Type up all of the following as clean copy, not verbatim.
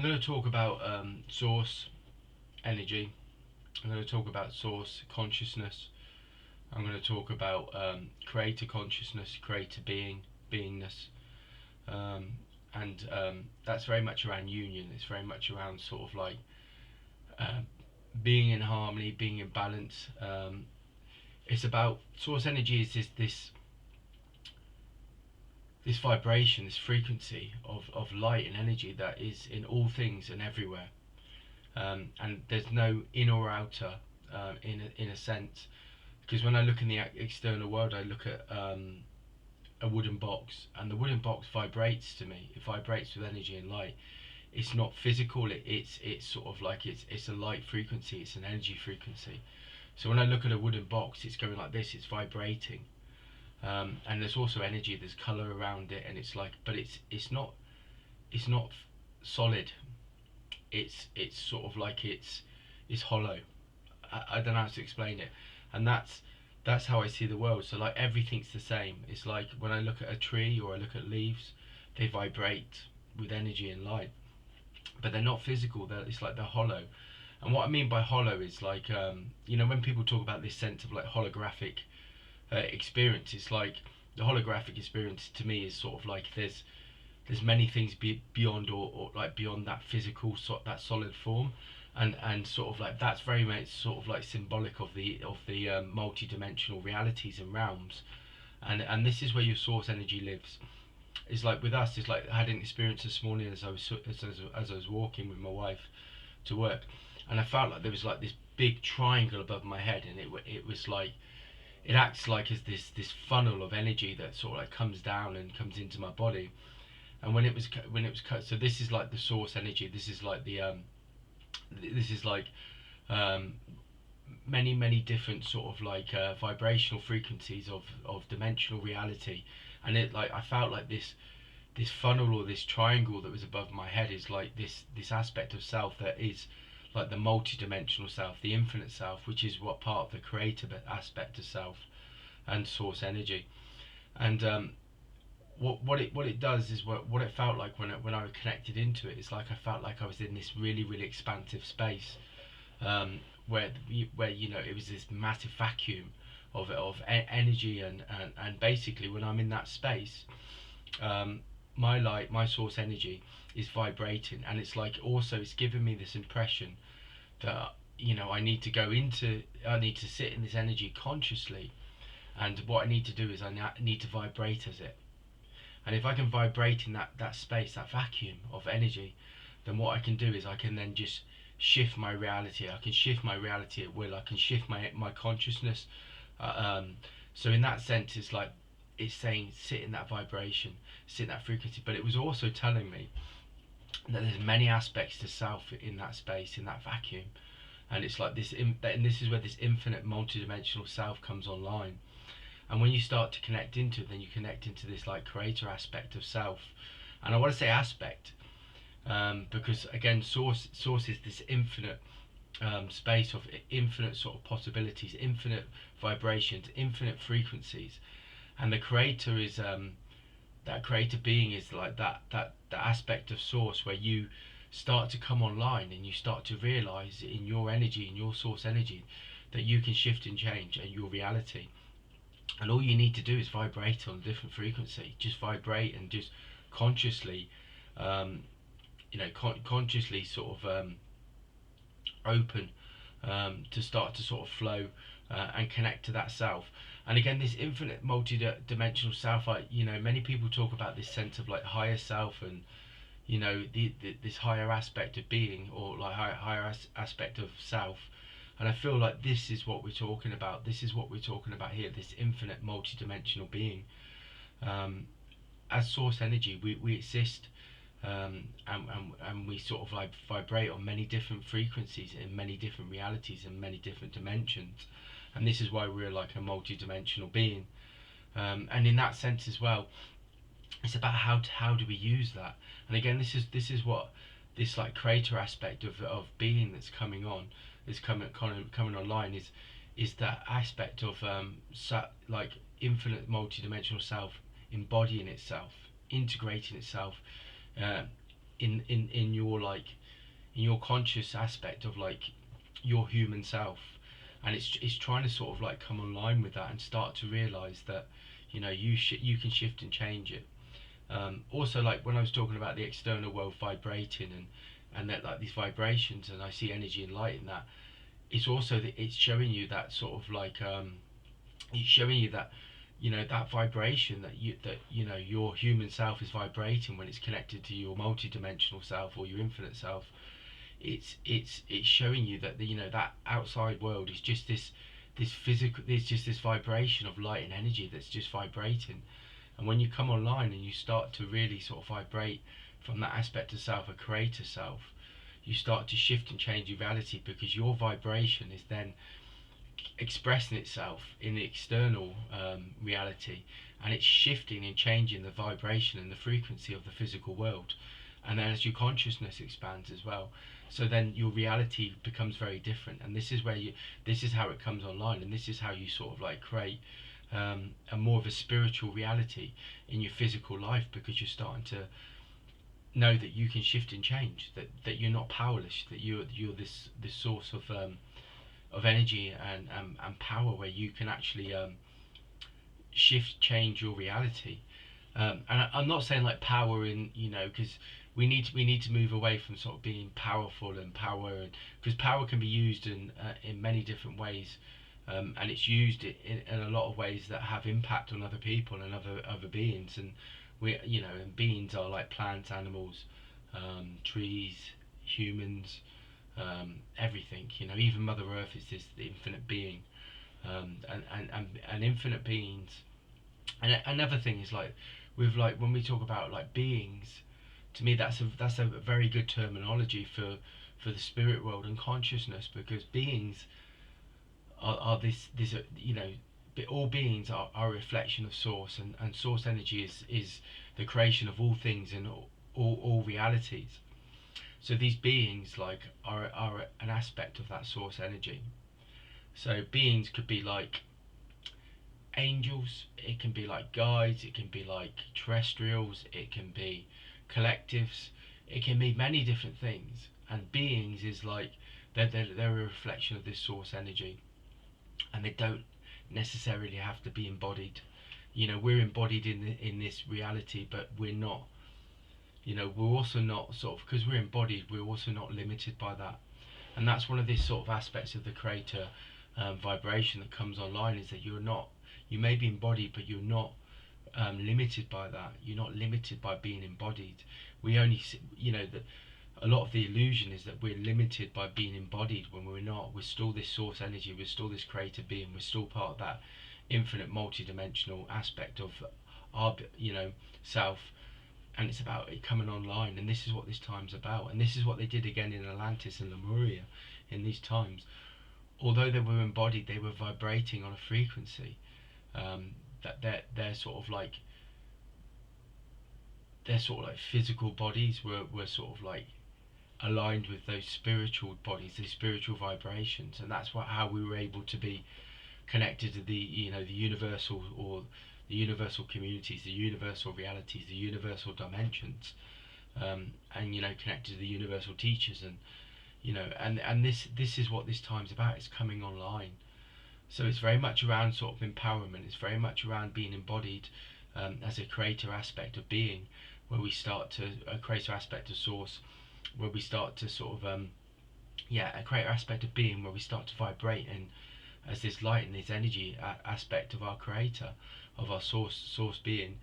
going to talk about source energy. I'm going to talk about source consciousness. I'm going to talk about creator consciousness, creator beingness, um, and that's very much around union. It's very much around sort of like uh, being in harmony, being in balance. It's about source energy is this vibration, this frequency of light and energy that is in all things and everywhere. And there's no inner or outer in a sense. Because when I look in the external world, I look at a wooden box, and the wooden box vibrates to me. It vibrates with energy and light. It's not physical. It's sort of like it's a light frequency. It's an energy frequency. So when I look at a wooden box, it's going like this. It's vibrating, and there's also energy. There's color around it, and it's like, but it's not solid. It's sort of like it's hollow. I don't know how to explain it, and that's how I see the world. So like everything's the same. It's like when I look at a tree or I look at leaves, they vibrate with energy and light, but they're not physical. It's like they're hollow. And what I mean by hollow is like when people talk about this sense of like holographic experience, it's like the holographic experience to me is sort of like there's many things beyond or like beyond that physical that solid form, and sort of like that's very much sort of like symbolic of the multi-dimensional realities and realms, and this is where your source energy lives. It's like with us, it's like I had an experience this morning as I was walking with my wife to work, and I felt like there was like this big triangle above my head, and it was like it acts like as this funnel of energy that sort of like comes down and comes into my body. And when it was cut, so this is like the source energy. This is like this is like um, many different sort of like vibrational frequencies of dimensional reality. And it like I felt like this funnel or this triangle that was above my head is like this aspect of self that is like the multi-dimensional self, the infinite self, which is what part of the creative aspect of self and source energy. And what it does is what it felt like when I connected into it. It's like I felt like I was in this really expansive space, where it was this massive vacuum of energy, and basically when I'm in that space, um, my light, my source energy is vibrating, and it's like also it's giving me this impression that I need to sit in this energy consciously, and what I need to do is need to vibrate as it. And if I can vibrate in that space, that vacuum of energy, then what I can do is I can then just shift my reality. I can shift my reality at will. I can shift my consciousness. Uh, um, so in that sense, it's like it's saying sit in that vibration, sit in that frequency. But it was also telling me that there's many aspects to self in that space, in that vacuum, and it's like and this is where this infinite multidimensional self comes online. And when you start to connect into it, then you connect into this like creator aspect of self. And I want to say aspect, because again, source is this infinite space of infinite sort of possibilities, infinite vibrations, infinite frequencies. And the creator is that creator being is like that aspect of source where you start to come online and you start to realize in your energy, in your source energy, that you can shift and change your reality. And all you need to do is vibrate on a different frequency. Just vibrate and just consciously, um, consciously sort of open, to start to sort of flow, and connect to that self. And again, this infinite multi-dimensional self, many people talk about this sense of like higher self, and this higher aspect of being, or like higher aspect of self. And I feel like this is what we're talking about. This is what we're talking about here, this infinite multi-dimensional being. Um, as source energy, we exist, and we sort of like vibrate on many different frequencies in many different realities and many different dimensions. And this is why we're like a multi-dimensional being. And in that sense as well, it's about how do we use that. And again, this is what this like creator aspect of being that's coming on, is coming online, is that aspect of like infinite multi-dimensional self embodying itself, integrating itself, uh, in your like in your conscious aspect of like your human self, and it's trying to sort of like come online with that and start to realize that you can shift and change it. Also, like when I was talking about the external world vibrating and that like these vibrations, and I see energy and light in that, it's also that it's showing you that sort of like it's showing you that that vibration that your human self is vibrating when it's connected to your multi-dimensional self or your infinite self. It's showing you that that outside world is just this physical, there's just this vibration of light and energy that's just vibrating. And when you come online and you start to really sort of vibrate from that aspect of self, a creator self, you start to shift and change your reality, because your vibration is then expressing itself in the external reality, and it's shifting and changing the vibration and the frequency of the physical world. And then as your consciousness expands as well, so then your reality becomes very different. And this is how it comes online, and this is how you sort of like create a more of a spiritual reality in your physical life, because you're starting to know that you can shift and change, that you're not powerless, that you're this source of energy and power, where you can actually shift, change your reality. And I'm not saying like power in, because we need to move away from sort of being powerful and power, because power can be used in many different ways, and it's used in a lot of ways that have impact on other people and other beings. And and beings are like plants, animals, trees, humans, everything. Even Mother Earth is this the infinite being, and infinite beings. And another thing is like with like when we talk about like beings, to me that's a very good terminology for the spirit world and consciousness, because beings are this all beings are a reflection of source, and source energy is the creation of all things and all realities. So these beings like are an aspect of that source energy. So beings could be like angels, it can be like guides, it can be like terrestrials, it can be collectives, it can be many different things. And beings is like they're a reflection of this source energy, and they don't necessarily have to be embodied. We're embodied in this reality, but we're not. We're also not sort of, because we're embodied, we're also not limited by that. And that's one of these sort of aspects of the creator vibration that comes online, is that you may be embodied, but you're not limited by that. You're not limited by being embodied. We only that a lot of the illusion is that we're limited by being embodied, when we're not. We're still this source energy, we're still this creator being, we're still part of that infinite multi-dimensional aspect of our self. And it's about it coming online, and this is what this time's about, and this is what they did again in Atlantis and Lemuria in these times. Although they were embodied, they were vibrating on a frequency that they're sort of like physical bodies were sort of like aligned with those spiritual bodies, these spiritual vibrations. And that's how we were able to be connected to the universal, or the universal communities, the universal realities, the universal dimensions, and connected to the universal teachers. And and this is what this time's about. It's coming online. So it's very much around sort of empowerment. It's very much around being embodied as a creator aspect of being, where we start to a creator aspect of source, where we start to sort of a creator aspect of being, where we start to vibrate and as this light and this energy aspect of our creator, of our source being,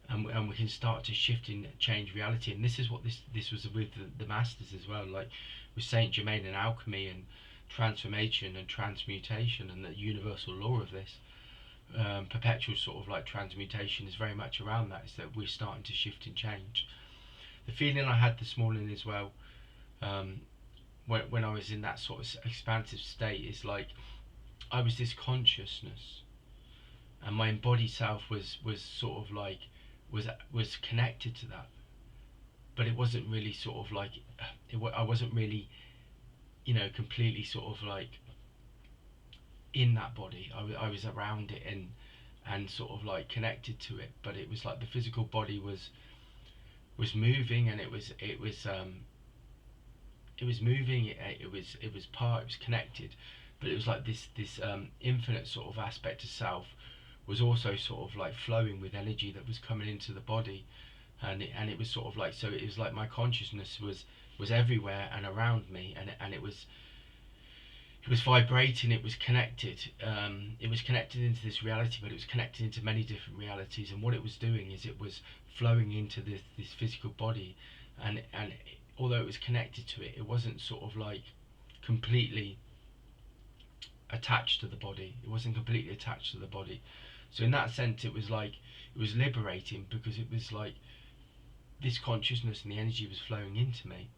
and we can start to shift and change reality. And this is what this was with the masters as well, like with Saint Germain and alchemy and transformation and transmutation, and the universal law of this perpetual sort of like transmutation is very much around that. Is that we're starting to shift and change. The feeling I had this morning as well, when I was in that sort of expansive state, is like I was this consciousness, and my embodied self was sort of like was connected to that, but it wasn't really sort of like I wasn't really completely sort of like in that body. I was around it and sort of like connected to it, but it was like the physical body was moving, and it was moving. It was part. It was connected, but it was like this infinite sort of aspect of self was also sort of like flowing with energy that was coming into the body, and it was sort of like, so it was like my consciousness was everywhere and around me, and it was vibrating. It was connected. It was connected into this reality, but it was connected into many different realities. And what it was doing is it was flowing into this physical body, and although it was connected to it, it wasn't sort of like completely attached to the body. It wasn't completely attached to the body. So in that sense, it was like, it was liberating, because it was like this consciousness and the energy was flowing into me,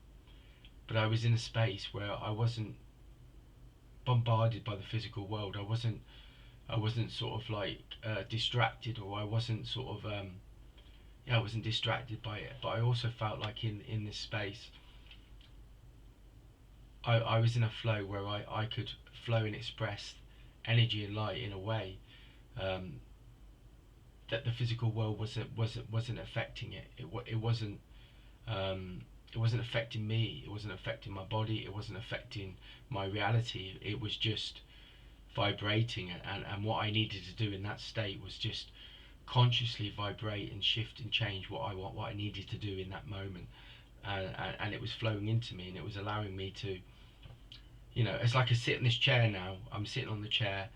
but I was in a space where I wasn't bombarded by the physical world. I wasn't sort of like distracted, or I wasn't sort of yeah, I wasn't distracted by it. But I also felt like in this space, I was in a flow where I could flow and express energy and light in a way um, that the physical world wasn't affecting it. It wasn't affecting me. It wasn't affecting my body. It wasn't affecting my reality. It was just vibrating, and what I needed to do in that state was just consciously vibrate and shift and change what I needed to do in that moment, and it was flowing into me, and it was allowing me to, it's like I sit in this chair now. I'm sitting on the chair.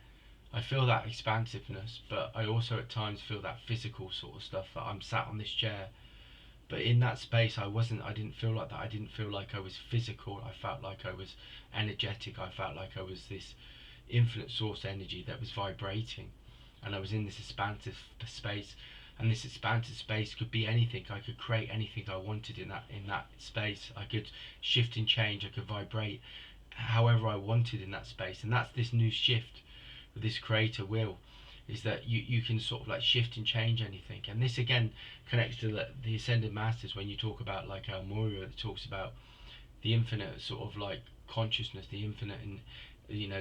I feel that expansiveness, but I also at times feel that physical sort of stuff, that I'm sat on this chair. But in that space, I didn't feel like that. I didn't feel like I was physical. I felt like I was energetic. I felt like I was this infinite source energy that was vibrating, and I was in this expansive space. And this expansive space could be anything. I could create anything I wanted in that space. I could shift and change. I could vibrate however I wanted in that space. And that's this new shift with this creator will, is that you can sort of like shift and change anything. And this again connects to the ascended masters, when you talk about like Moria, that talks about the infinite sort of like consciousness, the infinite and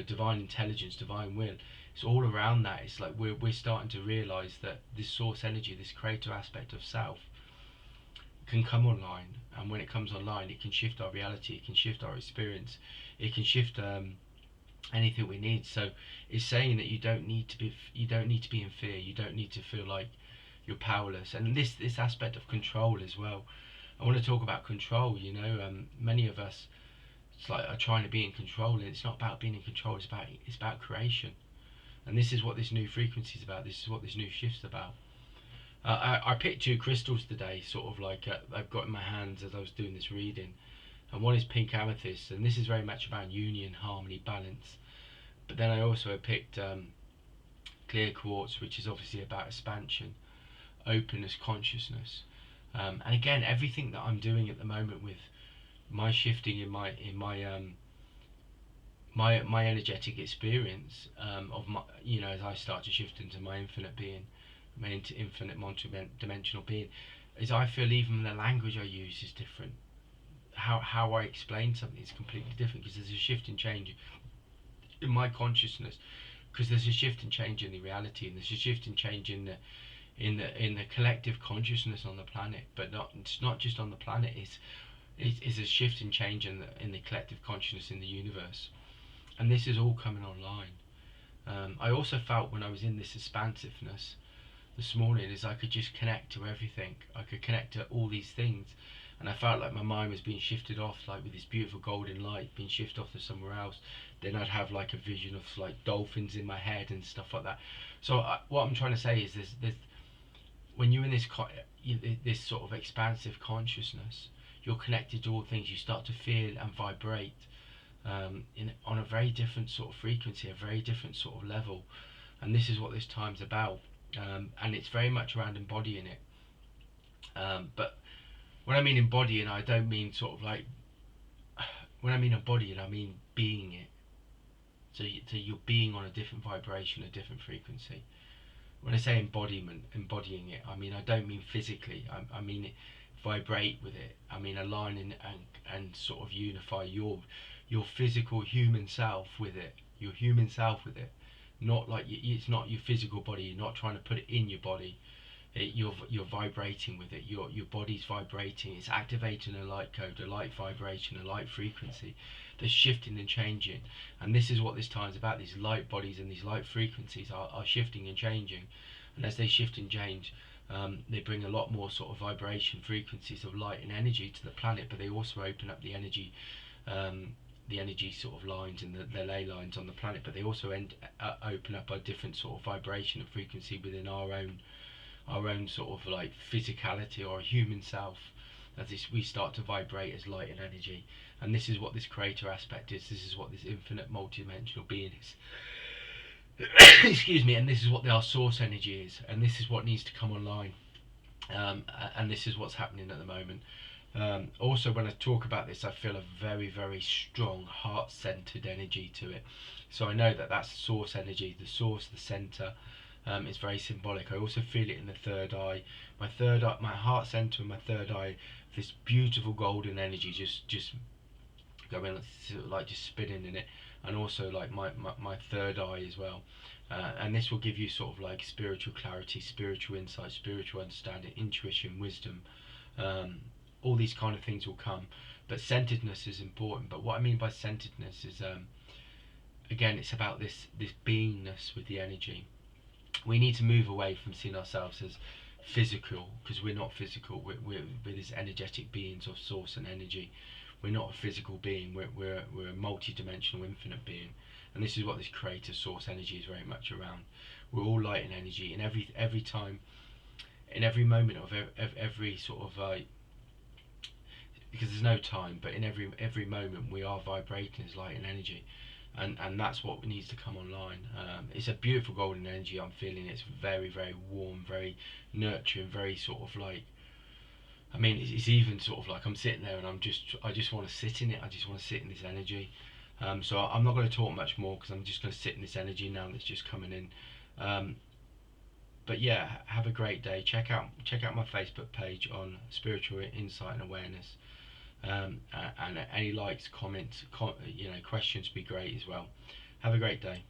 divine intelligence, divine will. It's all around that. It's like we're starting to realize that this source energy, this creator aspect of self, can come online, and when it comes online, it can shift our reality, it can shift our experience, it can shift anything we need. So it's saying that you don't need to be in fear. You don't need to feel like you're powerless. And this aspect of control as well. I want to talk about control. Many of us, it's like, are trying to be in control, and it's not about being in control. It's about creation. And this is what this new frequency is about. This is what this new shift's about. I picked two crystals today, sort of like I've got in my hands as I was doing this reading, and one is pink amethyst, and this is very much about union, harmony, balance. But then I also picked clear quartz, which is obviously about expansion, openness, consciousness. And again, everything that I'm doing at the moment with my shifting in my energetic experience of my, as I start to shift into my infinite being, my infinite multi-dimensional being, is I feel even the language I use is different. How I explain something is completely different, because there's a shift and change in my consciousness, because there's a shift and change in the reality, and there's a shift and change in the collective consciousness on the planet. But it's not just on the planet. It's a shift and change in the collective consciousness in the universe, and this is all coming online. I also felt when I was in this expansiveness this morning, is I could just connect to everything. I could connect to all these things, and I felt like my mind was being shifted off, like with this beautiful golden light being shifted off to somewhere else. Then I'd have like a vision of like dolphins in my head and stuff like that. So what I'm trying to say is there's when you're in this sort of expansive consciousness, you're connected to all things. You start to feel and vibrate on a very different sort of frequency, a very different sort of level. And this is what this time's about. And it's very much around embodying it. But when I mean embodying, I don't mean sort of like, when I mean embodying, I mean being it. So you're being on a different vibration, a different frequency. When I say embodying it, I mean, I don't mean physically. I mean it, vibrate with it. I mean align and sort of unify your physical human self with it. Your human self with it. Not like it's not your physical body. You're not trying to put it in your body, you're vibrating with it. Your body's vibrating. It's activating a light code, a light vibration, a light frequency that's shifting and changing. And this is what this time is about. These light bodies and these light frequencies are shifting and changing. And as they shift and change, they bring a lot more sort of vibration frequencies of light and energy to the planet, but they also open up the energy sort of lines and the ley lines on the planet, but they also open up a different sort of vibration and frequency within our own sort of like physicality or human self, as we start to vibrate as light and energy. And this is what this creator aspect is. This is what this infinite multidimensional being is. Excuse me. And this is what our source energy is, and this is what needs to come online. And this is what's happening at the moment. Also, when I talk about this, I feel a very, very strong heart-centered energy to it. So I know that that's the source energy, the source, the center. It's very symbolic. I also feel it in the third eye. My third eye, my heart center, and my third eye. This beautiful golden energy just going like just spinning in it, and also like my third eye as well. And this will give you sort of like spiritual clarity, spiritual insight, spiritual understanding, intuition, wisdom. All these kind of things will come, but centeredness is important. But what I mean by centeredness is, again, it's about this beingness with the energy. We need to move away from seeing ourselves as physical, because we're not physical. We're these energetic beings of source and energy. We're not a physical being. We're a multi-dimensional, infinite being, and this is what this creator source energy is very much around. We're all light and energy, and every time, in every moment of every sort of because there's no time, but in every moment we are vibrating as light and energy, and that's what needs to come online. It's a beautiful golden energy. I'm feeling it's very, very warm, very nurturing, very sort of like, I mean, it's even sort of like I'm sitting there and I just want to sit in it. I just want to sit in this energy. So I'm not going to talk much more, because I'm just going to sit in this energy now that's just coming in. But yeah, have a great day. Check out my Facebook page on Spiritual Insight and Awareness. And any likes, comments, questions would be great as well. Have a great day.